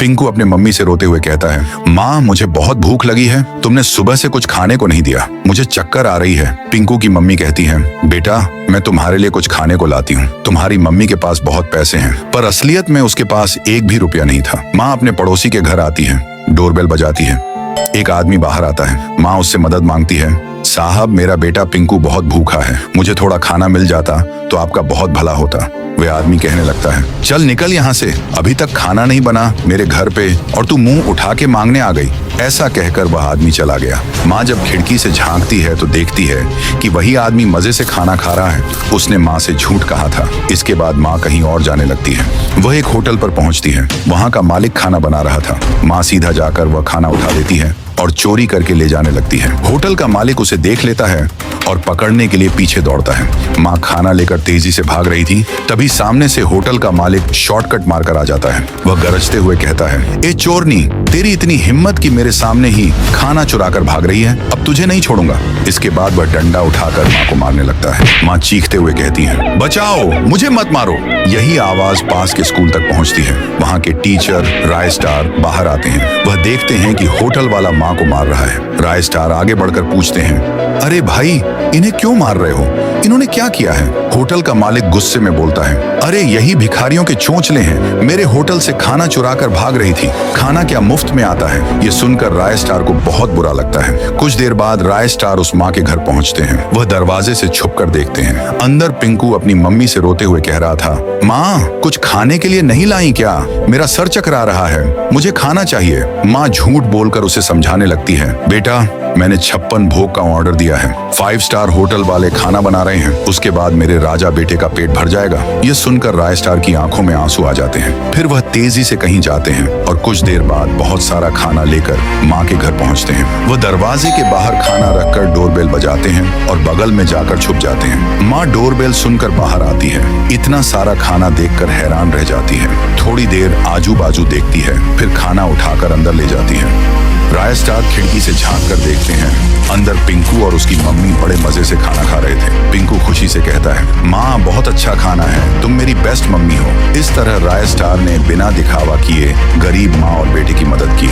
पिंकू अपने मम्मी से रोते हुए कहता है, माँ मुझे बहुत भूख लगी है, तुमने सुबह से कुछ खाने को नहीं दिया, मुझे चक्कर आ रही है। पिंकू की मम्मी कहती है, बेटा मैं तुम्हारे लिए कुछ खाने को लाती हूँ। तुम्हारी मम्मी के पास बहुत पैसे हैं, पर असलियत में उसके पास एक भी रुपया नहीं था। माँ अपने पड़ोसी के घर आती है, डोरबेल बजाती है। एक आदमी बाहर आता है। माँ उससे मदद मांगती है, साहब मेरा बेटा पिंकू बहुत भूखा है, मुझे थोड़ा खाना मिल जाता तो आपका बहुत भला होता। वे आदमी कहने लगता है, चल निकल यहाँ से, अभी तक खाना नहीं बना मेरे घर पे और तू मुंह उठा के मांगने आ गई। ऐसा कहकर वह आदमी चला गया। माँ जब खिड़की से झांकती है तो देखती है कि वही आदमी मजे से खाना खा रहा है। उसने माँ से झूठ कहा था। इसके बाद माँ कहीं और जाने लगती है। वह एक होटल पर पहुंचती है। वहाँ का मालिक खाना बना रहा था। माँ सीधा जाकर वह खाना उठा लेती है और चोरी करके ले जाने लगती है। होटल का मालिक उसे देख लेता है और पकड़ने के लिए पीछे दौड़ता है। माँ खाना लेकर तेजी से भाग रही थी, तभी सामने से होटल का मालिक शॉर्टकट मारकर आ जाता है। वह गरजते हुए कहता है, ए चोरनी, तेरी इतनी हिम्मत कि मेरे सामने ही खाना चुराकर भाग रही है, अब तुझे नहीं छोड़ूंगा। इसके बाद वह डंडा उठाकर माँ को मारने लगता है। माँ चीखते हुए कहती है, बचाओ, मुझे मत मारो। यही आवाज पास के स्कूल तक पहुंचती है। वहाँ के टीचर राय स्टार बाहर आते हैं। वह देखते हैं कि होटल वाला माँ को मार रहा है। राय स्टार आगे बढ़कर पूछते हैं, अरे भाई इन्हें क्यों मार रहे हो, इन्होंने क्या किया है? होटल का मालिक गुस्से में बोलता है, अरे यही भिखारियों के चोंचले हैं, मेरे होटल से खाना चुराकर भाग रही थी, खाना क्या मुफ्त में आता है? ये सुनकर राय स्टार को बहुत बुरा लगता है। कुछ देर बाद राय स्टार उस माँ के घर पहुँचते हैं। वह दरवाजे से छुपकर देखते हैं। अंदर पिंकू अपनी मम्मी से रोते हुए कह रहा था, माँ कुछ खाने के लिए नहीं लाई क्या? मेरा सर चकरा रहा है, मुझे खाना चाहिए। माँ झूठ बोलकर उसे समझाने लगती है, बेटा मैंने 56 भोग का ऑर्डर दिया है, 5 स्टार होटल वाले खाना बना रहे हैं, उसके बाद मेरे राजा बेटे का पेट भर जाएगा। ये सुनकर राय स्टार की आंखों में आंसू आ जाते हैं। फिर वह तेजी से कहीं जाते हैं और कुछ देर बाद बहुत सारा खाना लेकर माँ के घर पहुँचते हैं। वह दरवाजे के बाहर खाना रखकर डोरबेल बजाते हैं और बगल में जाकर छुप जाते हैं। माँ डोरबेल सुनकर बाहर आती है। इतना सारा खाना देखकर हैरान रह जाती है। थोड़ी देर आजू बाजू देखती है, फिर खाना उठाकर अंदर ले जाती है। राय स्टार खिड़की से झांक कर देखते हैं। अंदर पिंकू और उसकी मम्मी बड़े मजे से खाना खा रहे थे। पिंकू खुशी से कहता है, माँ बहुत अच्छा खाना है, तुम मेरी बेस्ट मम्मी हो। इस तरह राय स्टार ने बिना दिखावा किए गरीब माँ और बेटे की मदद की।